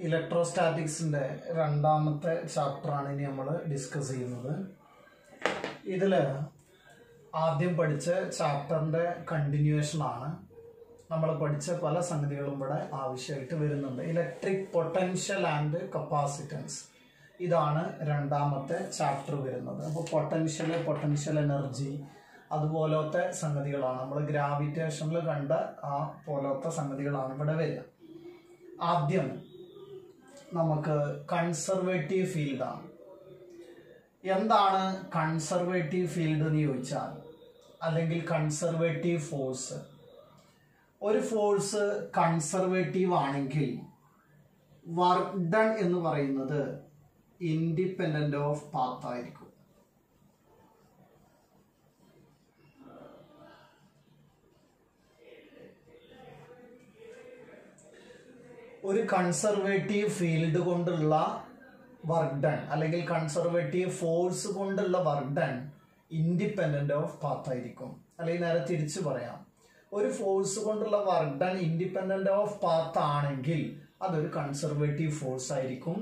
ഇലക്ട്രോസ്റ്റാറ്റിക്സിന്റെ രണ്ടാമത്തെ ചാപ്റ്ററാണ് ഇനി നമ്മൾ ഡിസ്കസ് ചെയ്യുന്നത്. ഇതിൽ ആദ്യം പഠിച്ച ചാപ്റ്ററിന്റെ കണ്ടിന്യൂവേഷൻ ആണ്. നമ്മൾ പഠിച്ച പല സംഗതികളും ഇവിടെ ആവശ്യമായിട്ട് വരുന്നുണ്ട്. ഇലക്ട്രിക് പൊട്ടൻഷ്യൽ ആൻഡ് കപ്പാസിറ്റൻസ്, ഇതാണ് രണ്ടാമത്തെ ചാപ്റ്റർ വരുന്നത്. അപ്പോൾ പൊട്ടൻഷ്യൽ എനർജി അതുപോലത്തെ സംഗതികളാണ് നമ്മൾ ഗ്രാവിറ്റേഷനിൽ കണ്ട ആ പോലത്തെ സംഗതികളാണ് ഇവിടെ വരിക. ആദ്യം നമുക്ക് കൺസർവേറ്റീവ് ഫീൽഡാണ്. എന്താണ് കൺസർവേറ്റീവ് ഫീൽഡ് എന്ന് ചോദിച്ചാൽ, അല്ലെങ്കിൽ കൺസർവേറ്റീവ് ഫോഴ്സ്. ഒരു ഫോഴ്സ് കൺസർവേറ്റീവ് ആണെങ്കിൽ വർക്ക് ഡൺ എന്ന് പറയുന്നത് ഇൻഡിപെൻഡന്റ് ഓഫ് പാത്ത് ആയിരിക്കും. ഒരു കൺസർവേറ്റീവ് ഫീൽഡ് കൊണ്ടുള്ള വർക്ക് ഡൺ അല്ലെങ്കിൽ കൺസർവേറ്റീവ് ഫോഴ്സ് കൊണ്ടുള്ള work done independent of path ആയിരിക്കും. അല്ലെങ്കിൽ നേരെ തിരിച്ചു പറയാം, ഒരു ഫോഴ്സ് കൊണ്ടുള്ള work done independent of path ആണെങ്കിൽ അതൊരു കൺസർവേറ്റീവ് ഫോഴ്സ് ആയിരിക്കും.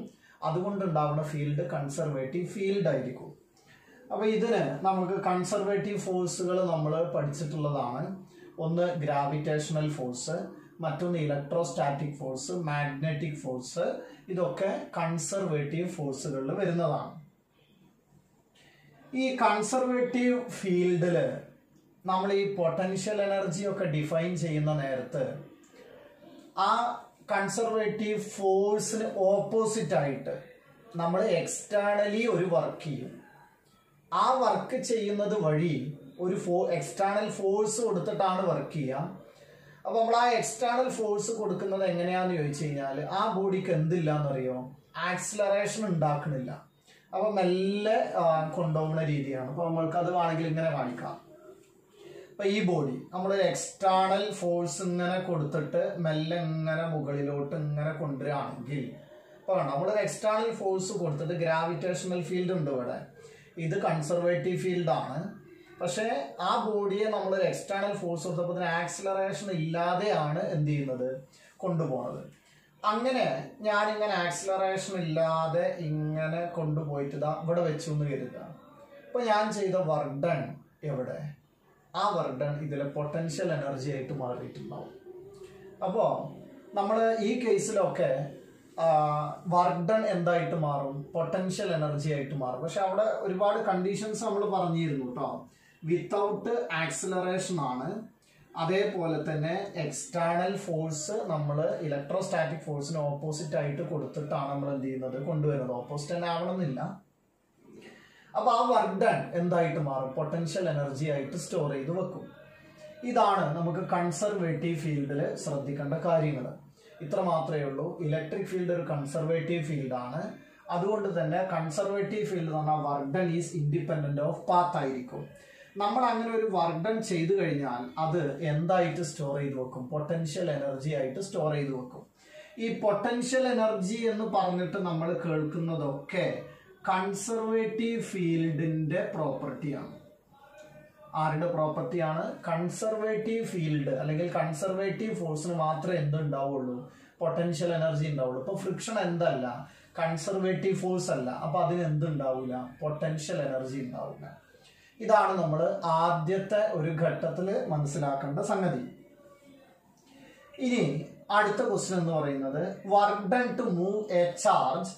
അതുകൊണ്ടുണ്ടാവുന്ന ഫീൽഡ് കൺസർവേറ്റീവ് ഫീൽഡ് ആയിരിക്കും. അപ്പോൾ ഇതിന് നമുക്ക് കൺസർവേറ്റീവ് ഫോഴ്സുകൾ നമ്മൾ പഠിച്ചിട്ടുള്ളതാണ്. ഒന്ന് ഗ്രാവിറ്റേഷണൽ ഫോഴ്സ്, മറ്റൊന്ന് ഇലക്ട്രോസ്റ്റാറ്റിക് ഫോഴ്സ്, മാഗ്നറ്റിക് ഫോഴ്സ്. ഇതൊക്കെ കൺസർവേറ്റീവ് ഫോഴ്സുകളിൽ വരുന്നതാണ്. ഈ കൺസർവേറ്റീവ് ഫീൽഡിൽ നമ്മൾ ഈ പൊട്ടൻഷ്യൽ എനർജി ഒക്കെ ഡിഫൈൻ ചെയ്യുന്ന നേരത്ത് ആ കൺസർവേറ്റീവ് ഫോഴ്സിന് ഓപ്പോസിറ്റ് ആയിട്ട് നമ്മൾ എക്സ്റ്റേണലി ഒരു വർക്ക് ചെയ്യും. ആ വർക്ക് ചെയ്യുന്നത് വഴി ഒരു എക്സ്റ്റേണൽ ഫോഴ്സ് കൊടുത്തിട്ടാണ് വർക്ക് ചെയ്യുക. അപ്പോൾ നമ്മൾ ആ എക്സ്റ്റേണൽ ഫോഴ്സ് കൊടുക്കുന്നത് എങ്ങനെയാന്ന് ചോദിച്ചു കഴിഞ്ഞാൽ, ആ ബോഡിക്ക് എന്തില്ല എന്നറിയോ, ആക്സിലറേഷൻ ഉണ്ടാക്കണില്ല. അപ്പോൾ മെല്ലെ കൊണ്ടുപോകുന്ന രീതിയാണ്. അപ്പോൾ നമ്മൾക്ക് അത് വേണമെങ്കിൽ ഇങ്ങനെ കാണിക്കാം. അപ്പൊ ഈ ബോഡി നമ്മൾ എക്സ്റ്റേണൽ ഫോഴ്സ് ഇങ്ങനെ കൊടുത്തിട്ട് മെല്ലെ ഇങ്ങനെ മുകളിലോട്ട് ഇങ്ങനെ കൊണ്ടുവരികയാണെങ്കിൽ, അപ്പൊ നമ്മളൊരു എക്സ്റ്റേണൽ ഫോഴ്സ് കൊടുത്തിട്ട് ഗ്രാവിറ്റേഷണൽ ഫീൽഡ് ഉണ്ട് ഇവിടെ, ഇത് കൺസർവേറ്റീവ് ഫീൽഡാണ്. പക്ഷെ ആ ബോഡിയെ നമ്മൾ എക്സ്റ്റേണൽ ഫോഴ്സ് കൊടുത്തപ്പോൾ അതിന് ആക്സിലറേഷൻ ഇല്ലാതെയാണ് എന്ത് ചെയ്യുന്നത്, കൊണ്ടുപോകുന്നത്. അങ്ങനെ ഞാനിങ്ങനെ ആക്സിലറേഷൻ ഇല്ലാതെ ഇങ്ങനെ കൊണ്ടുപോയിട്ട് ഇവിടെ വെച്ചു എന്ന് കരുതുക. അപ്പൊ ഞാൻ ചെയ്ത വർക്ക് ഡൺ എവിടെ, ആ വർക്ക് ഡൺ ഇതിലെ പൊട്ടൻഷ്യൽ എനർജി ആയിട്ട് മാറിയിട്ടുണ്ടാവും. അപ്പോൾ നമ്മൾ ഈ കേസിലൊക്കെ വർക്ക് ഡൺ എന്തായിട്ട് മാറും, പൊട്ടൻഷ്യൽ എനർജി ആയിട്ട് മാറും. പക്ഷെ അവിടെ ഒരുപാട് കണ്ടീഷൻസ് നമ്മൾ പറഞ്ഞിരുന്നു കേട്ടോ. വിത്തൗട്ട് ആക്സിലറേഷൻ ആണ്. അതേപോലെ തന്നെ എക്സ്റ്റേണൽ ഫോഴ്സ് നമ്മൾ ഇലക്ട്രോസ്റ്റാറ്റിക് ഫോഴ്സിന് ഓപ്പോസിറ്റ് ആയിട്ട് കൊടുത്തിട്ടാണ് നമ്മൾ എന്ത് ചെയ്യുന്നത്, കൊണ്ടുവരുന്നത്. ഓപ്പോസിറ്റ് തന്നെ ആവണമെന്നില്ല. അപ്പൊ ആ വർക്ക് ഡൺ എന്തായിട്ട് മാറും, പൊട്ടൻഷ്യൽ എനർജി ആയിട്ട് സ്റ്റോർ ചെയ്ത് വെക്കും. ഇതാണ് നമുക്ക് കൺസർവേറ്റീവ് ഫീൽഡിൽ ശ്രദ്ധിക്കേണ്ട കാര്യങ്ങൾ. ഇത്ര മാത്രമേ ഉള്ളൂ. ഇലക്ട്രിക് ഫീൽഡ് ഒരു കൺസർവേറ്റീവ് ഫീൽഡാണ്. അതുകൊണ്ട് തന്നെ കൺസർവേറ്റീവ് ഫീൽഡ് എന്ന് പറഞ്ഞാൽ work done is independent of path ആയിരിക്കും. നമ്മൾ അങ്ങനെ ഒരു വർക്ക് ഡൺ ചെയ്തു കഴിഞ്ഞാൽ അത് എന്തായിട്ട് സ്റ്റോർ ചെയ്ത് വെക്കും, പൊട്ടൻഷ്യൽ എനർജി ആയിട്ട് സ്റ്റോർ ചെയ്ത് വെക്കും. ഈ പൊട്ടൻഷ്യൽ എനർജി എന്ന് പറഞ്ഞിട്ട് നമ്മൾ കേൾക്കുന്നതൊക്കെ കൺസർവേറ്റീവ് ഫീൽഡിന്റെ പ്രോപ്പർട്ടിയാണ്. ആരുടെ പ്രോപ്പർട്ടിയാണ്? കൺസർവേറ്റീവ് ഫീൽഡ് അല്ലെങ്കിൽ കൺസർവേറ്റീവ് ഫോഴ്സിന് മാത്രമേ എന്തുണ്ടാവുള്ളൂ, പൊട്ടൻഷ്യൽ എനർജി ഉണ്ടാവുള്ളൂ. ഇപ്പൊ ഫ്രിക്ഷൻ എന്തല്ല, കൺസർവേറ്റീവ് ഫോഴ്സ് അല്ല. അപ്പൊ അതിന് എന്തുണ്ടാവില്ല, പൊട്ടൻഷ്യൽ എനർജി ഉണ്ടാവില്ല. ഇതാണ് നമ്മൾ ആദ്യത്തെ ഒരു ഘട്ടത്തിൽ മനസ്സിലാക്കേണ്ട സംഗതി. ഇനി അടുത്ത ക്വസ്റ്റ്യൻ എന്ന് പറയുന്നത് work done to move a charge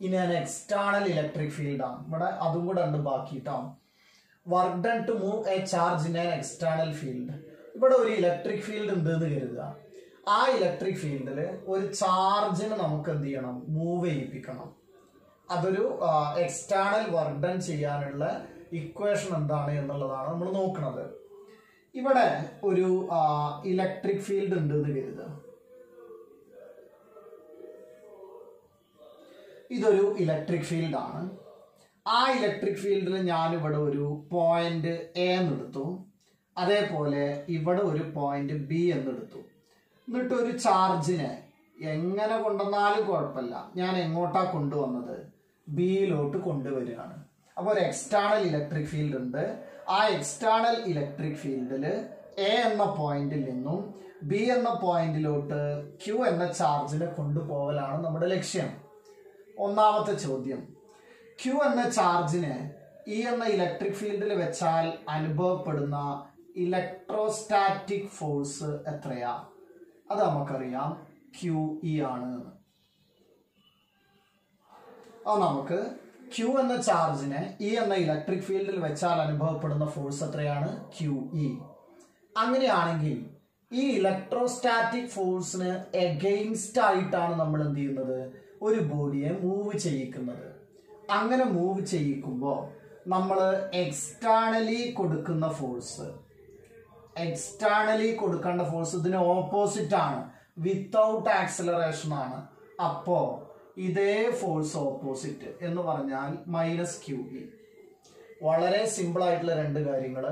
in an external electric field ആണ്. ഇവിടെ അതും കൂടെ ഉണ്ട് ബാക്കിയിട്ടാണ്. Work done to move a charge in an external field. ഇവിടെ ഒരു ഇലക്ട്രിക് ഫീൽഡ് ഉണ്ട് എന്ന് കരുതുക. ആ ഇലക്ട്രിക് ഫീൽഡിൽ ഒരു ചാർജിന് നമുക്ക് എന്ത് ചെയ്യണം, മൂവ് ചെയ്യിപ്പിക്കണം. അതൊരു എക്സ്റ്റേണൽ വർക്ക് ഡൺ ചെയ്യാനുള്ള ഇക്വേഷൻ എന്താണ് എന്നുള്ളതാണ് നമ്മൾ നോക്കുന്നത്. ഇവിടെ ഒരു ഇലക്ട്രിക് ഫീൽഡ് ഉണ്ട് എന്ന് കരുതുക. ഇതൊരു ഇലക്ട്രിക് ഫീൽഡ് ആണ്. ആ ഇലക്ട്രിക് ഫീൽഡിൽ ഞാനിവിടെ ഒരു പോയിന്റ് എ എന്നെടുത്തു, അതേപോലെ ഇവിടെ ഒരു പോയിന്റ് ബി എന്നെടുത്തു. എന്നിട്ട് ഒരു ചാർജിനെ എങ്ങനെ കൊണ്ടുവന്നാലും കുഴപ്പമില്ല, ഞാൻ എങ്ങോട്ടാ കൊണ്ടുവന്നത്, ബിയിലോട്ട് കൊണ്ടുവരികയാണ്. അപ്പോൾ ഒരു എക്സ്റ്റേണൽ ഇലക്ട്രിക് ഫീൽഡ് ഉണ്ട്. ആ എക്സ്റ്റേണൽ ഇലക്ട്രിക് ഫീൽഡിൽ എ എന്ന പോയിന്റിൽ നിന്നും ബി എന്ന പോയിന്റിലോട്ട് ക്യൂ എന്ന ചാർജിനെ കൊണ്ടുപോകലാണ് നമ്മുടെ ലക്ഷ്യം. ഒന്നാമത്തെ ചോദ്യം, ക്യൂ എന്ന ചാർജിന് ഇ എന്ന ഇലക്ട്രിക് ഫീൽഡിൽ വെച്ചാൽ അനുഭവപ്പെടുന്ന ഇലക്ട്രോസ്റ്റാറ്റിക് ഫോഴ്സ് എത്രയാ? അത് നമുക്കറിയാം, ക്യൂ ഇ ആണ്. അത് നമുക്ക് ക്യൂ എന്ന ചാർജിന് ഇ എന്ന ഇലക്ട്രിക് ഫീൽഡിൽ വെച്ചാൽ അനുഭവപ്പെടുന്ന ഫോഴ്സ് എത്രയാണ്? Q E. അങ്ങനെയാണെങ്കിൽ ഈ ഇലക്ട്രോസ്റ്റാറ്റിക് ഫോഴ്സിന് എഗെയിൻസ്റ്റ് ആയിട്ടാണ് നമ്മൾ എന്ത് ചെയ്യുന്നത്? ഒരു ബോഡിയെ മൂവ് ചെയ്യിക്കുന്നത്. അങ്ങനെ മൂവ് ചെയ്യിക്കുമ്പോൾ നമ്മൾ എക്സ്റ്റേണലി കൊടുക്കുന്ന ഫോഴ്സ്, എക്സ്റ്റേണലി കൊടുക്കേണ്ട ഫോഴ്സ് ഇതിന് ഓപ്പോസിറ്റ് ആണ്, വിത്തൗട്ട് ആക്സിലറേഷൻ ആണ്. അപ്പോ ഇതേ ഫോഴ്സ് ഓപ്പോസിറ്റ് എന്ന് പറഞ്ഞാൽ മൈനസ് ക്യൂ ഇ. വളരെ സിമ്പിൾ ആയിട്ടുള്ള രണ്ട് കാര്യങ്ങൾ.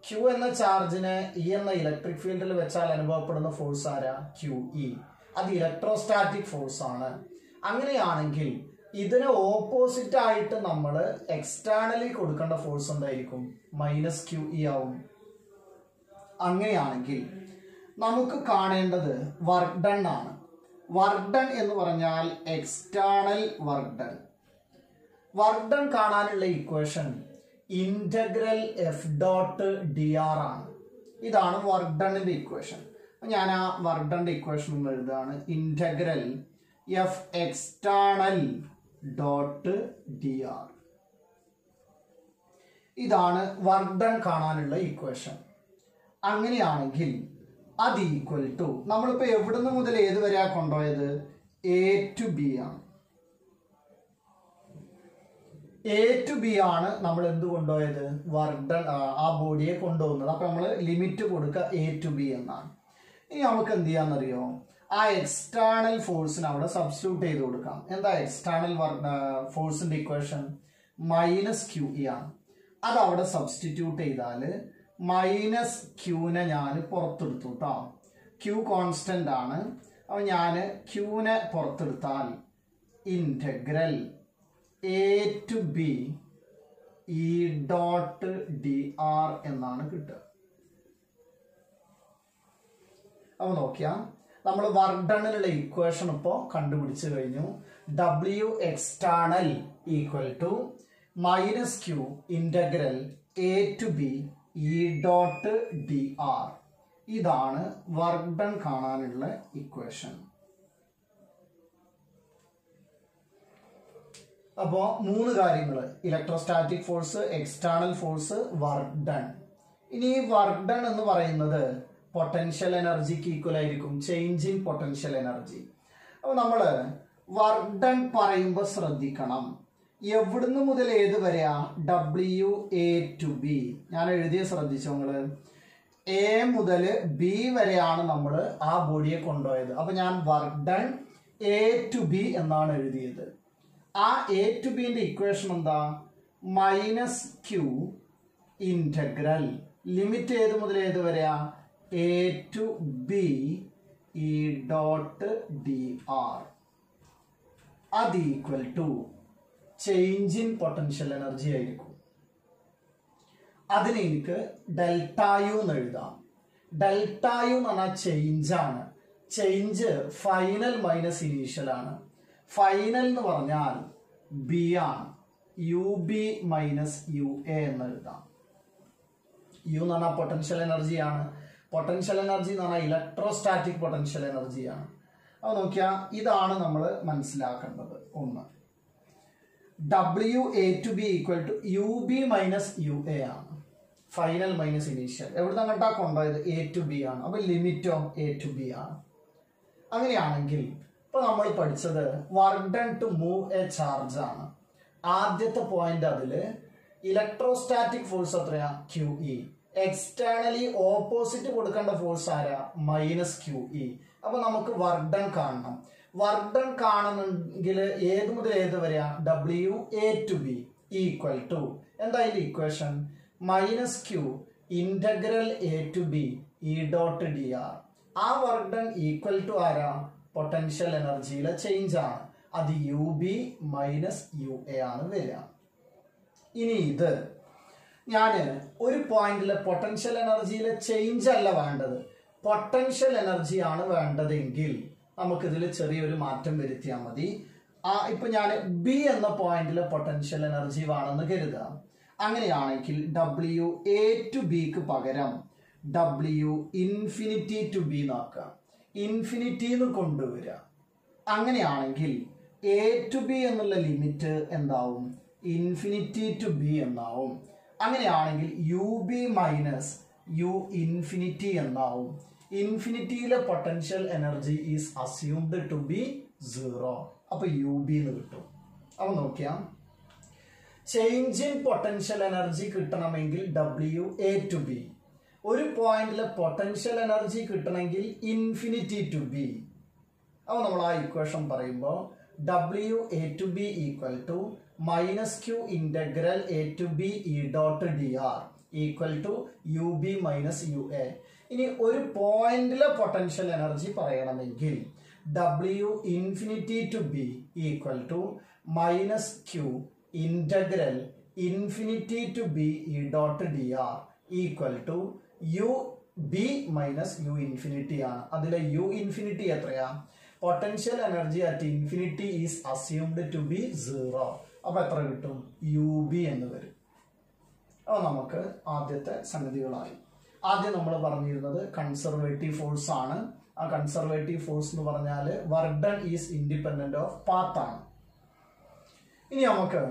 ക്യൂ എന്ന ചാർജിന് ഇ എന്ന ഇലക്ട്രിക് ഫീൽഡിൽ വെച്ചാൽ അനുഭവപ്പെടുന്ന ഫോഴ്സ് ആരാ? Q E. അത് ഇലക്ട്രോസ്റ്റാറ്റിക് ഫോഴ്സ് ആണ്. അങ്ങനെയാണെങ്കിൽ ഇതിന് ഓപ്പോസിറ്റ് ആയിട്ട് നമ്മൾ എക്സ്റ്റേണലി കൊടുക്കേണ്ട ഫോഴ്സ് എന്തായിരിക്കും? മൈനസ് ക്യൂ ഇ ആവും. അങ്ങനെയാണെങ്കിൽ നമുക്ക് കാണേണ്ടത് വർക്ക് ഡൺ ആണ്. വർക്ക് ഡൺ എന്ന് പറഞ്ഞാൽ external work done. Work done കാണാനുള്ള equation integral F dot D R ആണ്. ഇതാണ് വർക്ക് ഡണ്ണിന്റെ ഇക്വേഷൻ. ഞാൻ ആ വർക്ക് ഡണ്ണിന്റെ ഇക്വേഷൻ ഒന്ന് എഴുതാണ്. Integral F external dot D R. ഇതാണ് വർക്ക് ഡൺ കാണാനുള്ള ഇക്വേഷൻ. അങ്ങനെയാണെങ്കിൽ അത് ഈക്വൽ ടു, നമ്മളിപ്പോ എവിടുന്ന് മുതൽ ഏത് വരെയാ കൊണ്ടുപോയത്? എ ടു ബി ആണ്. എ ടു ബി ആണ് നമ്മൾ എന്ത് കൊണ്ടുപോയത്? വർക്ക് ഡൺ, ആ ബോഡിയെ കൊണ്ടുപോകുന്നത്. അപ്പൊ നമ്മൾ ലിമിറ്റ് കൊടുക്കുക എ ടു ബി എന്നാണ്. ഇനി നമുക്ക് എന്ത് ചെയ്യാന്നറിയോ? ആ എക്സ്റ്റേണൽ ഫോഴ്സിന് അവിടെ സബ്സ്റ്റിറ്റ്യൂട്ട് ചെയ്ത് കൊടുക്കാം. എന്താ എക്സ്റ്റേണൽ ഫോഴ്സിന്റെ ഇക്വേഷൻ? മൈനസ് ക്യൂ ഇ ആണ്. അത് അവിടെ സബ്സ്റ്റിറ്റ്യൂട്ട് ചെയ്താൽ മൈനസ് ക്യൂനെ ഞാൻ പുറത്തെടുത്തു കേട്ടോ. ക്യൂ കോൺസ്റ്റന്റ് ആണ്. അപ്പൊ ഞാൻ ക്യൂനെ പുറത്തെടുത്താൽ integral A to B E dot D R എന്നാണ് കിട്ടുക. അപ്പൊ നോക്കിയാ നമ്മൾ വർക്ക് ഡണ്ണിലുള്ള ഇക്വേഷൻ ഇപ്പോൾ കണ്ടുപിടിച്ചു കഴിഞ്ഞു. W external equal to minus Q integral A to B E dot D R. ഇതാണ് വർക്ക് ഡൺ കാണാനുള്ള ഇക്വേഷൻ. അപ്പോ മൂന്ന് കാര്യങ്ങൾ: electrostatic force, external force, work done. ഇനി വർക്ക് ഡൺ എന്ന് പറയുന്നത് പൊട്ടൻഷ്യൽ എനർജിക്ക് ഈക്വൽ ആയിരിക്കും, ചേഞ്ച് ഇൻ പൊട്ടൻഷ്യൽ എനർജി. അപ്പൊ നമ്മള് വർക്ക് ഡൺ പറയുമ്പോൾ ശ്രദ്ധിക്കണം, എവിടുന്ന് മുതൽ ഏത് വരെയാ? W A to B. ഞാൻ എഴുതിയ ശ്രദ്ധിച്ചോ നിങ്ങള്? എ മുതൽ ബി വരെയാണ് നമ്മൾ ആ ബോഡിയെ കൊണ്ടുപോയത്. അപ്പൊ ഞാൻ work done A to B എന്നാണ് എഴുതിയത്. ആ എ ടു ബിന്റെ ഇക്വേഷൻ എന്താ? മൈനസ് ക്യൂ ഇന്റഗ്രൽ ലിമിറ്റ് ഏത് മുതൽ ഏത് വരെയാ? A to B E dot D R. അത് equal to change in potential energy ആയിരിക്കും. അതിന് എനിക്ക് ഡെൽറ്റ യു എന്ന് എഴുതാം. ഡെൽറ്റ യു എന്ന് പറഞ്ഞാൽ ചേഞ്ച് ആണ്. ചേഞ്ച് ഫൈനൽ മൈനസ് ഇനീഷ്യൽ ആണ്. ഫൈനൽ എന്ന് പറഞ്ഞാൽ ബി ആണ്. U B minus U A എന്ന് എഴുതാം. യു എന്ന് പറഞ്ഞാൽ പൊട്ടൻഷ്യൽ എനർജിയാണ്. പൊട്ടൻഷ്യൽ എനർജി എന്ന് പറഞ്ഞാൽ ഇലക്ട്രോസ്റ്റാറ്റിക് പൊട്ടൻഷ്യൽ എനർജിയാണ്. അപ്പോൾ നോക്കിയാൽ ഇതാണ് നമ്മൾ മനസ്സിലാക്കേണ്ടത്. ഒന്ന്, W A to B equal to U B minus U A ആണ്. Final minus initial. എവിടെ നിന്നിട്ടാ കൊണ്ടുപോയത്? എ ടു ബി ആണ്. അപ്പൊ ലിമിറ്റോ എ ടു ബി ആണ്. അങ്ങനെയാണെങ്കിൽ ഇപ്പൊ നമ്മൾ പഠിച്ചത് work done to move a charge ആണ്. ആദ്യത്തെ പോയിന്റ് അതില് ഇലക്ട്രോസ്റ്റാറ്റിക് ഫോഴ്സ് എത്രയാ? Q E. എക്സ്റ്റേണലി ഓപ്പോസിറ്റ് കൊടുക്കേണ്ട ഫോഴ്സ് ആരാ? Minus Q E. അപ്പൊ നമുക്ക് വർക്ക് ഡൺ കാണണം. വർക്ക് ഡൺ കാണണമെങ്കിൽ ഏത് മുതൽ ഏത് വരെയാ? W A to B equal to എന്താ ഇതിന്റെ equation? Minus Q integral A to B E dot D R. ആ വർക്ക് ഡൺ ഈക്വൽ ടു ആരാ? പൊട്ടൻഷ്യൽ എനർജിയിലെ ചേഞ്ച് ആണ്. അത് U B minus U A ആണ് വരിക. ഇനി ഇത് ഞാൻ ഒരു പോയിന്റിലെ പൊട്ടൻഷ്യൽ എനർജിയിലെ ചേഞ്ച് അല്ല വേണ്ടത്, പൊട്ടൻഷ്യൽ എനർജി ആണ് വേണ്ടതെങ്കിൽ നമുക്കിതിൽ ചെറിയൊരു മാറ്റം വരുത്തിയാൽ മതി. ഇപ്പൊ ഞാൻ ബി എന്ന പോയിന്റിലെ പൊട്ടൻഷ്യൽ എനർജി വേണമെന്ന് കരുതാം. അങ്ങനെയാണെങ്കിൽ ഡബ്ല്യു എ ടു ബിക്ക് പകരം ഡബ്ല്യു ഇൻഫിനിറ്റി ടു ബി നോക്കാം, ഇൻഫിനിറ്റിന്ന് കൊണ്ടുവരിക. അങ്ങനെയാണെങ്കിൽ എ ടു ബി എന്നുള്ള ലിമിറ്റ് എന്താവും? ഇൻഫിനിറ്റി ടു ബി എന്നാവും. അങ്ങനെയാണെങ്കിൽ U B minus U infinity എന്നാവും. ഇൻഫിനിറ്റിയിലെ potential energy is assumed to be 0. അപ്പൊ യു ബി എന്ന് കിട്ടും. അപ്പൊ നോക്കിയാ ചേഞ്ച് ഇൻ പൊട്ടൻഷ്യൽ എനർജി കിട്ടണമെങ്കിൽ ഡബ്ല്യു എ ടു ബി, ഒരു പോയിന്റിലെ പൊട്ടൻഷ്യൽ എനർജി കിട്ടണമെങ്കിൽ ഇൻഫിനിറ്റി ടു ബി. അപ്പൊ നമ്മൾ ആ ഇക്വേഷൻ പറയുമ്പോൾ W A to B equal to minus Q integral A to B E dot D R equal to U B minus U A. ഇനി ഒരു പോയിന്റിലെ പൊട്ടൻഷ്യൽ എനർജി പറയണമെങ്കിൽ W infinity to B equal to minus Q integral infinity to B E dot D R equal to U B minus U infinity ആണ്. അതിലെ U infinity എത്രയാ? Potential energy at infinity is assumed to be 0. അപ്പൊ എത്ര കിട്ടും? U B എന്ന് വരും. അപ്പൊ നമുക്ക് ആദ്യത്തെ സംഗതികളായി. ആദ്യം നമ്മൾ പറഞ്ഞിരുന്നത് കൺസർവേറ്റീവ് ഫോഴ്സ് ആണ്. ആ കൺസർവേറ്റീവ് ഫോഴ്സ് എന്ന് പറഞ്ഞാൽ work done is independent of path ആണ്. ഇനി നമുക്ക്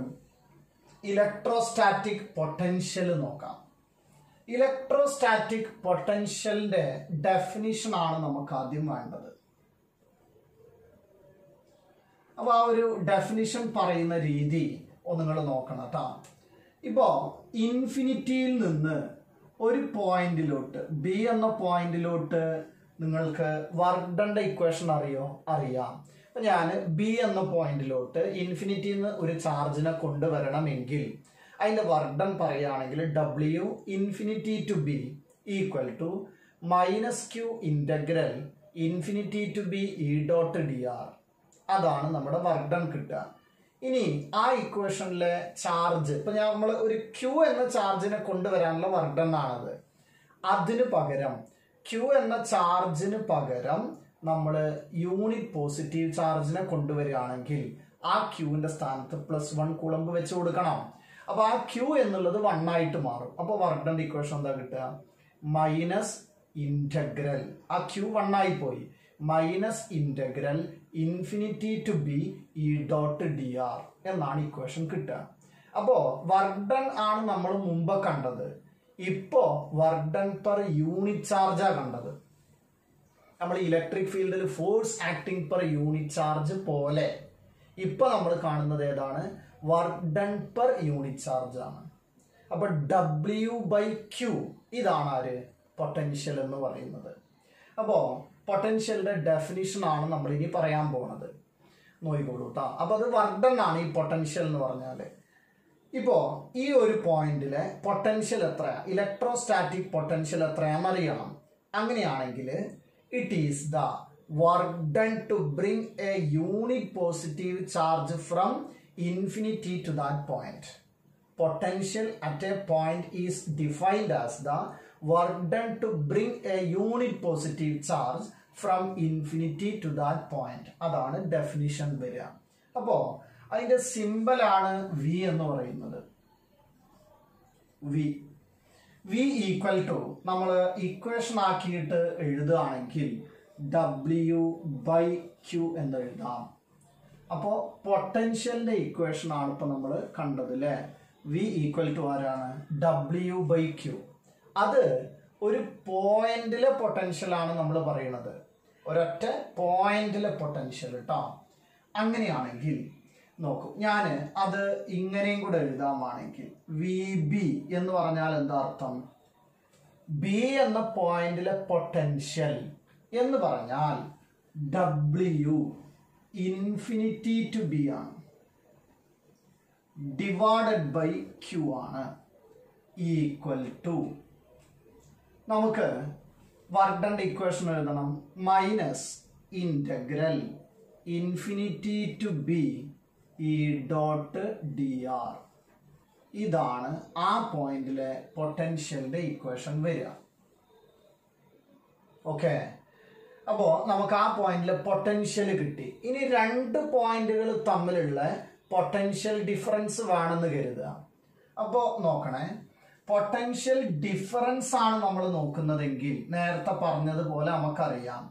ഇലക്ട്രോസ്റ്റാറ്റിക് പൊട്ടൻഷ്യൽ നോക്കാം. ഇലക്ട്രോസ്റ്റാറ്റിക് പൊട്ടൻഷ്യലിന്റെ ഡെഫിനിഷൻ ആണ് നമുക്ക് ആദ്യം വേണ്ടത്. അപ്പൊ ആ ഒരു ഡെഫിനിഷൻ പറയുന്ന രീതി നിങ്ങൾ നോക്കണം കേട്ടോ. ഇപ്പോ ഇൻഫിനിറ്റിയിൽ നിന്ന് ഒരു പോയിന്റിലോട്ട് ബി എന്ന പോയിന്റിലോട്ട് നിങ്ങൾക്ക് വർക്ക് ഡൺന്റെ ഇക്വേഷൻ അറിയാം. അപ്പൊ ഞാൻ ബി എന്ന പോയിന്റിലോട്ട് ഇൻഫിനിറ്റിയിൽ നിന്ന് ഒരു ചാർജിനെ കൊണ്ടുവരണമെങ്കിൽ അതിന്റെ വർക്ക് ഡൺ പറയുകയാണെങ്കിൽ W infinity to B equal to minus Q integral infinity to B E dot D R. അതാണ് നമ്മുടെ വർക്ക് ഡൺ കിട്ടുക. ഇനി ആ ഇക്വേഷനിലെ ചാർജ് ഇപ്പൊ നമ്മൾ ഒരു ക്യൂ എന്ന ചാർജിനെ കൊണ്ടുവരാനുള്ള വർക്ക് ഡൺ ആണത്. അതിന് പകരം ക്യൂ എന്ന ചാർജിന് പകരം നമ്മൾ യൂണിറ്റ് പോസിറ്റീവ് ചാർജിനെ കൊണ്ടുവരികയാണെങ്കിൽ ആ ക്യൂവിന്റെ സ്ഥാനത്ത് +1 കൂളംബ് വെച്ച് കൊടുക്കണം. അപ്പൊ ആ ക്യൂ എന്നുള്ളത് 1 ആയിട്ട് മാറും. അപ്പൊ വർക്ക് ഡൺ ഇക്വേഷൻ എന്താ കിട്ടുക? മൈനസ് ഇന്റഗ്രൽ, ആ ക്യൂ 1 ആയി പോയി, minus integral infinity to B E dot D R എന്നാണ് ഇക്വേഷൻ കിട്ടുക. അപ്പോ വർക്ക് ഡൺ ആണ് നമ്മൾ മുമ്പ് കണ്ടത്. ഇപ്പോ വർക്ക് ഡൺ പെർ യൂണിറ്റ് ചാർജാ കണ്ടത്. നമ്മൾ ഇലക്ട്രിക് ഫീൽഡിൽ force acting per unit charge പോലെ ഇപ്പൊ നമ്മൾ കാണുന്നത് ഏതാണ്? Work done per unit charge ആണ്. അപ്പൊ ഡബ്ല്യു ബൈ ക്യൂ ഇതാണ് ആര്? പൊട്ടൻഷ്യൽ എന്ന് പറയുന്നത്. അപ്പോ പൊട്ടൻഷ്യലിന്റെ ഡെഫിനിഷൻ ആണ് നമ്മൾ ഇനി പറയാൻ പോണത്. നോക്കിക്കോളൂ കേട്ടോ. അപ്പൊ അത് വർക്ക് ഡൺ ആണ് ഈ പൊട്ടൻഷ്യൽ എന്ന് പറഞ്ഞാല്. ഇപ്പോ ഈ ഒരു പോയിന്റിലെ പൊട്ടൻഷ്യൽ എത്രയാ? ഇലക്ട്രോസ്റ്റാറ്റിക് പൊട്ടൻഷ്യൽ എത്രയാണെന്ന് അറിയണം. അങ്ങനെയാണെങ്കിൽ it is the work done to bring a unit positive charge from infinity to that point. Potential at a point is defined as the work done to bring a unit positive charge from infinity to that point. അതാണ് definition വരിക. അപ്പോ അതിന്റെ symbol ആണ് V എന്ന് പറയുന്നത്. V equal to നമ്മൾ equation ആക്കിയിട്ട് എഴുതുകയാണെങ്കിൽ ഡബ്ല്യു ബൈ ക്യൂ എന്ന് എഴുതാം. അപ്പോൾ പൊട്ടൻഷ്യലിന്റെ ഇക്വേഷൻ ആണ് ഇപ്പൊ നമ്മൾ കണ്ടത് അല്ലേ? വി ഈക്വൽ ടു ആരാണ്? W by Q. അത് ഒരു പോയിന്റിലെ പൊട്ടൻഷ്യൽ ആണ് നമ്മൾ പറയുന്നത്, ഒരൊറ്റ പോയിന്റിലെ പൊട്ടൻഷ്യൽ കേട്ടോ. അങ്ങനെയാണെങ്കിൽ നോക്കൂ, ഞാൻ അത് ഇങ്ങനെയും കൂടെ എഴുതാമാണെങ്കിൽ വി ബി എന്ന് പറഞ്ഞാൽ എന്താ അർത്ഥം? ബി എന്ന പോയിന്റിലെ പൊട്ടൻഷ്യൽ എന്ന് പറഞ്ഞാൽ ഡബ്ല്യു ഇൻഫിനിറ്റി ടു ബി ആണ്, ഡിവൈഡഡ് ബൈ ക്യൂ ആണ്, ഈക്വൽ ടു നമുക്ക് വർക്ക് ഡൺ ഇക്വേഷൻ എഴുതണം. Minus integral infinity to B E dot D R ഇതാണ് ആ പോയിന്റിലെ പൊട്ടൻഷ്യലിന്റെ ഇക്വേഷൻ വരിക. ഓക്കെ, അപ്പോൾ നമുക്ക് ആ പോയിന്റിലെ പൊട്ടൻഷ്യൽ കിട്ടി. ഇനി രണ്ട് പോയിന്റുകൾ തമ്മിലുള്ള പൊട്ടൻഷ്യൽ ഡിഫറൻസ് വേണമെന്ന് കരുതുക. അപ്പോൾ നോക്കണേ, പൊട്ടൻഷ്യൽ ഡിഫറൻസ് ആണ് നമ്മൾ നോക്കുന്നതെങ്കിൽ നേരത്തെ പറഞ്ഞതുപോലെ നമുക്കറിയാം,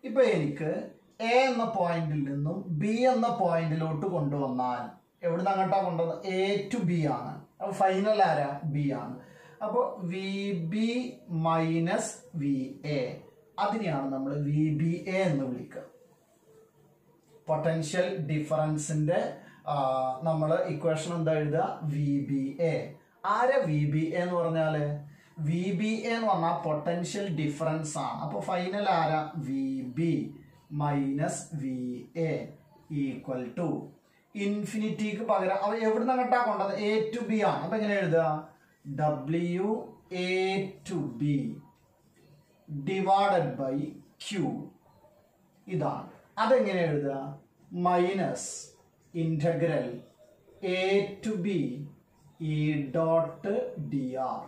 ഇപ്പൊ എനിക്ക് എ എന്ന പോയിന്റിൽ നിന്നും ബി എന്ന പോയിന്റിലോട്ട് കൊണ്ടുവന്നാൽ എവിടുന്ന് അങ്ങോട്ടാ കൊണ്ടുവന്നത്? എ ടു ബി ആണ്. അപ്പൊ ഫൈനൽ ആരാ? ബി ആണ്. അപ്പോൾ V B minus V A, അതിനെയാണ് നമ്മൾ വി ബി എ എന്ന് വിളിക്കുക. പൊട്ടൻഷ്യൽ ഡിഫറൻസിന്റെ നമ്മൾ ഇക്വേഷൻ എന്താ എഴുതുക? V B A. ആരെ വി ബി എ എന്ന് പറഞ്ഞാല്? വി ബി എ എന്ന് പറഞ്ഞാൽ പൊട്ടൻഷ്യൽ ഡിഫറൻസ് ആണ്. അപ്പൊ ഫൈനൽ ആരാ? V B minus V A equal to ഇൻഫിനിറ്റിക്ക് പകരം അവ എവിടുന്ന് അങ്ങോട്ടാ കൊണ്ടത്? എ ടു ബി ആണ്. അപ്പൊ എങ്ങനെ എഴുതുക? W A to B divided by Q. ഇതാണ്. അതെങ്ങനെ എഴുതുക? Minus integral A to B E dot D R.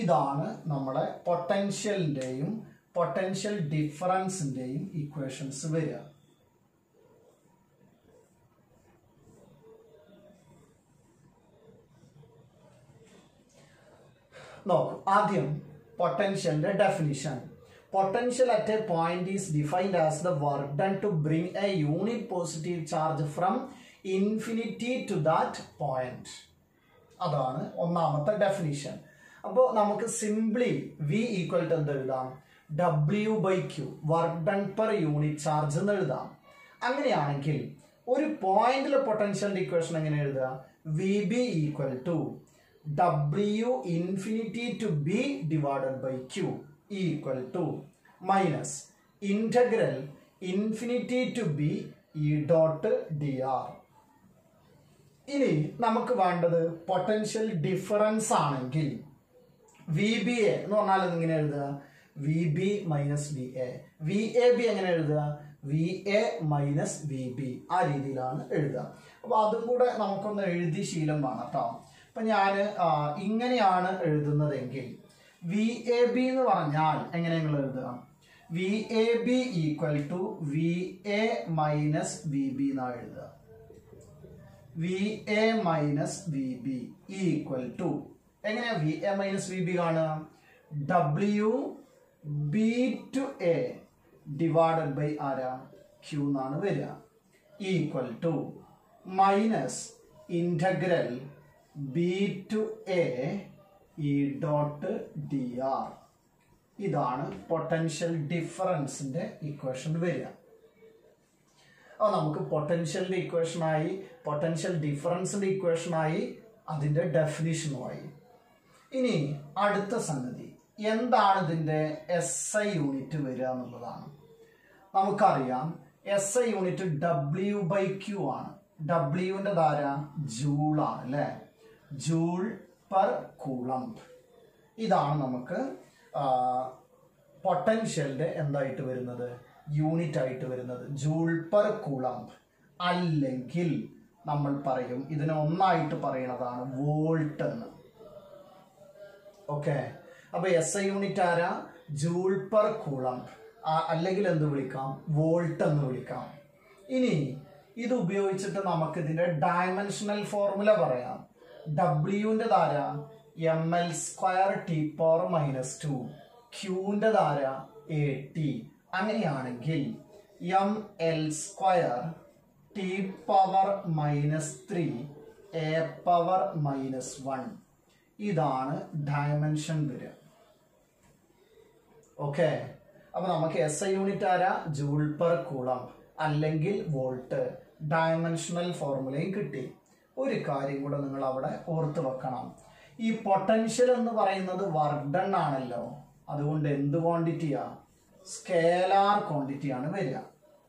ഇതാണ് നമ്മുടെ പൊട്ടൻഷ്യലിന്റെയും പൊട്ടൻഷ്യൽ ഡിഫറൻസിന്റെയും ഇക്വേഷൻസ് വരിക. നോക്കൂ, ആദ്യം പൊട്ടൻഷ്യലിന്റെ definition. Potential at a point is defined as the work done to bring a unit positive charge from infinity to that point. അതാണ് ഒന്നാമത്തെ ഡെഫിനിഷൻ. അപ്പോൾ നമുക്ക് സിംപ്ലി വി ഈക്വൽ ടു എന്ത് എഴുതാം? W by Q, work done per unit charge എന്ന് എഴുതാം. അങ്ങനെയാണെങ്കിൽ ഒരു പോയിന്റിലെ പൊട്ടൻഷ്യലിന്റെ ഇക്വേഷൻ എങ്ങനെ എഴുതുക? V B equal to W infinity to B divided by Q equal to minus integral infinity to B E dot D R. ഇനി നമുക്ക് വേണ്ടത് പൊട്ടൻഷ്യൽ ഡിഫറൻസ് ആണെങ്കിൽ വി ബി എ എന്ന് പറഞ്ഞാൽ എങ്ങനെ എഴുതുക? V B minus V A. V A B എങ്ങനെ എഴുതുക? V A minus V B. ആ രീതിയിലാണ് എഴുതുക. അപ്പൊ അതും കൂടെ നമുക്കൊന്ന് എഴുതി ശീലം വേണം കേട്ടോ. അപ്പൊ ഞാൻ ഇങ്ങനെയാണ് എഴുതുന്നതെങ്കിൽ വി എ ബി എന്ന് പറഞ്ഞാൽ എങ്ങനെ നിങ്ങൾ എഴുതുക? V A B equal to V A minus V B എന്നാണ് എഴുതുക. V A minus V B equal to എങ്ങനെയാ V A minus V B കാണുക? W B to A divided by ആരാ? ക്യൂ എന്നാണ് വരിക. Equal to minus integral B to A E dot D R. ഇതാണ് potential ഡിഫറൻസിന്റെ equation വരിക. അപ്പോൾ നമുക്ക് പൊട്ടൻഷ്യലിന്റെ ഇക്വേഷനായി, പൊട്ടൻഷ്യൽ ഡിഫറൻസിന്റെ ഇക്വേഷനായി, അതിന്റെ ഡെഫിനിഷനുമായി. ഇനി അടുത്ത സംഗതി എന്താണ് ഇതിന്റെ എസ് ഐ യൂണിറ്റ് വരിക എന്നുള്ളതാണ്. നമുക്കറിയാം S I unit W by Q ആണ്. ഡബ്ല്യുവിന്റെ ധാര ജൂൾ ആണ് അല്ലെ? Joule per coulomb. ഇതാണ് നമുക്ക് പൊട്ടൻഷ്യലിന്റെ എന്തായിട്ട് വരുന്നത്? യൂണിറ്റ് ആയിട്ട് വരുന്നത് ജൂൾ പെർ കൂളംബ്. അല്ലെങ്കിൽ നമ്മൾ പറയും ഇതിനെ ഒന്നായിട്ട് പറയുന്നതാണ് വോൾട്ട് എന്ന്. ഓക്കെ, അപ്പൊ എസ് ഐ യൂണിറ്റ് ആരാ? Joule per Coulomb. അല്ലെങ്കിൽ എന്ത് വിളിക്കാം? വോൾട്ട് എന്ന് വിളിക്കാം. ഇനി ഇത് ഉപയോഗിച്ചിട്ട് നമുക്ക് ഇതിന്റെ ഡയമെൻഷണൽ ഫോർമുല പറയാം. ഡബ്ല്യുവിന്റെ ധാര M L square T power minus 2, ക്യൂവിന്റെ ധാര എ ടി. അങ്ങനെയാണെങ്കിൽ M L square T power minus 3 A power minus 1. ഇതാണ് ഡയമെൻഷൻ വരിക. ഓക്കെ, അപ്പൊ നമുക്ക് എസ് ഐ യൂണിറ്റ് ആരാ? ജൂൾ പെർ കൂളംബ് അല്ലെങ്കിൽ വോൾട്ട്. ഡയമെൻഷണൽ ഫോർമുലയും കിട്ടി. ഒരു കാര്യം കൂടെ നിങ്ങൾ അവിടെ ഓർത്ത് വെക്കണം. ഈ പൊട്ടൻഷ്യൽ എന്ന് പറയുന്നത് വർക്ക് ഡൺ ആണല്ലോ. അതുകൊണ്ട് എന്ത് ക്വാണ്ടിറ്റിയാ? സ്കേലാർ ക്വാണ്ടിറ്റിയാണ് വരിക.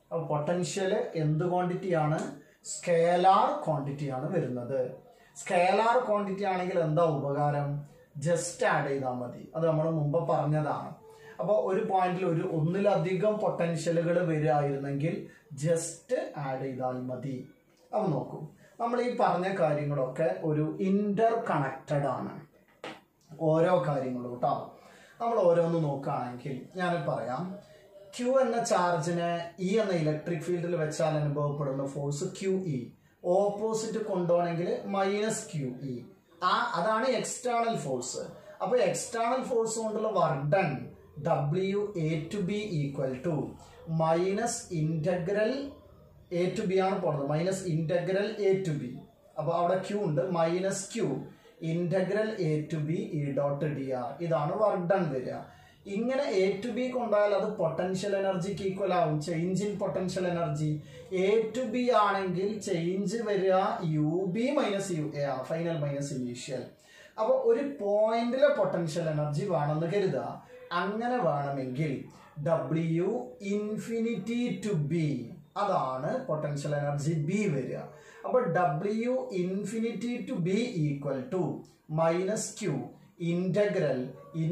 അപ്പൊ പൊട്ടൻഷ്യൽ എന്ത് ക്വാണ്ടിറ്റിയാണ്? സ്കേലാർ ക്വാണ്ടിറ്റിയാണ് വരുന്നത്. സ്കേലാർ ക്വാണ്ടിറ്റി ആണെങ്കിൽ എന്താ ഉപകാരം? ജസ്റ്റ് ആഡ് ചെയ്താൽ മതി. അത് നമ്മൾ മുമ്പ് പറഞ്ഞതാണ്. അപ്പോൾ ഒരു പോയിന്റിൽ ഒന്നിലധികം പൊട്ടൻഷ്യലുകൾ വരികയായിരുന്നെങ്കിൽ ജസ്റ്റ് ആഡ് ചെയ്താൽ മതി. അപ്പൊ നോക്കൂ, നമ്മൾ ഈ പറഞ്ഞ കാര്യങ്ങളൊക്കെ ഒരു ഇന്റർ കണക്റ്റഡ് ആണ്, ഓരോ കാര്യങ്ങളും കേട്ടോ. നമ്മൾ ഓരോന്ന് നോക്കുകയാണെങ്കിൽ ഞാൻ പറയാം. ക്യൂ എന്ന ചാർജിനെ ഇ എന്ന ഇലക്ട്രിക് ഫീൽഡിൽ വെച്ചാൽ അനുഭവപ്പെടുന്ന ഫോഴ്സ് ക്യു ഇ, ഓപ്പോസിറ്റ് കൊണ്ടുപോകണമെങ്കിൽ -QE. അതാണ് എക്സ്റ്റേണൽ ഫോഴ്സ്. അപ്പൊ എക്സ്റ്റേണൽ ഫോഴ്സ് കൊണ്ടുള്ള work done WA/B equal to minus integral A/B ആണ് പോണത്, -A/B. അപ്പൊ അവിടെ Q ഉണ്ട്, -Q ഇന്റഗ്രൽ A/B E.dr. ഇതാണ് വർക്ക് ഡൺ വരിക. ഇങ്ങനെ A/B കൊണ്ടാൽ അത് പൊട്ടൻഷ്യൽ എനർജിക്ക് ഈക്വൽ ആവും, change in potential energy. A/B ആണെങ്കിൽ ചേഞ്ച് വരിക UB - UA ആണ്, ഫൈനൽ മൈനസ് ഇനീഷ്യൽ. അപ്പൊ ഒരു പോയിന്റിലെ പൊട്ടൻഷ്യൽ എനർജി വേണമെന്ന് കരുതുക. അങ്ങനെ വേണമെങ്കിൽ W∞ അതാണ് പൊട്ടൻഷ്യൽ എനർജി B വരിക. അപ്പൊ W∞ equal to -Q integral ∞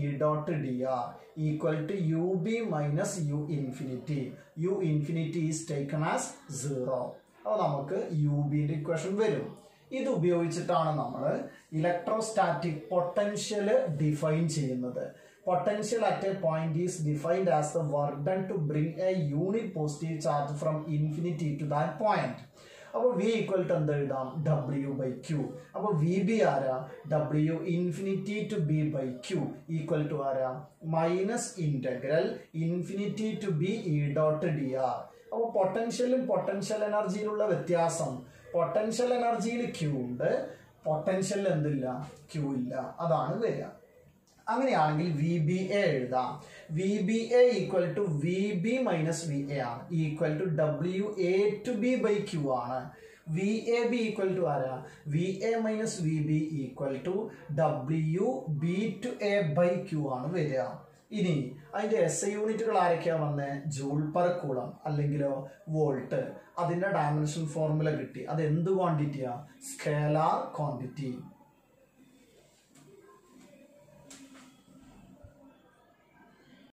E.dr equal to UB - U∞. Is taken as 0. അപ്പോൾ നമുക്ക് UBന്റെ ഇക്വേഷൻ വരും. ഇത് ഉപയോഗിച്ചിട്ടാണ് നമ്മൾ ഇലക്ട്രോസ്റ്റാറ്റിക് പൊട്ടൻഷ്യൽ ഡിഫൈൻ ചെയ്യുന്നത്. Potential at a point is defined as the work done to bring a unit positive charge from infinity to that point. അപ്പോൾ V equal to എന്ത് എഴുതാം, W/Q. അപ്പോൾ VB ആരാ, W∞ B/Q ഈക്വൽ ടു ആരാ, -integral ∞ E.dr. അപ്പോൾ പൊട്ടൻഷ്യലും potential എനർജിയിലുള്ള വ്യത്യാസം, potential എനർജിയിൽ Q ഉണ്ട്, പൊട്ടൻഷ്യൽ എന്തില്ല, Q ഇല്ല, അതാണ് വരിക. അങ്ങനെയാണെങ്കിൽ VBA എഴുതാം. VBA equal to VB - VA ആണ്, ഈക്വൽ ടു WA/B/Q ആണ്. VAB ഈക്വൽ ടു ആരാ, VA - VB equal to WB/A/Q ആണ് വരിക. ഇനി അതിന്റെ SI യൂണിറ്റുകൾ ആരൊക്കെയാ വന്നേ, ജൂൾ പെർ കൂളം അല്ലെങ്കിലോ വോൾട്ട്. അതിന്റെ ഡയമെൻഷൻ ഫോർമുല കിട്ടി. അത് എന്ത് ക്വാണ്ടിറ്റിയാ, സ്കേലാർ ക്വാണ്ടിറ്റി.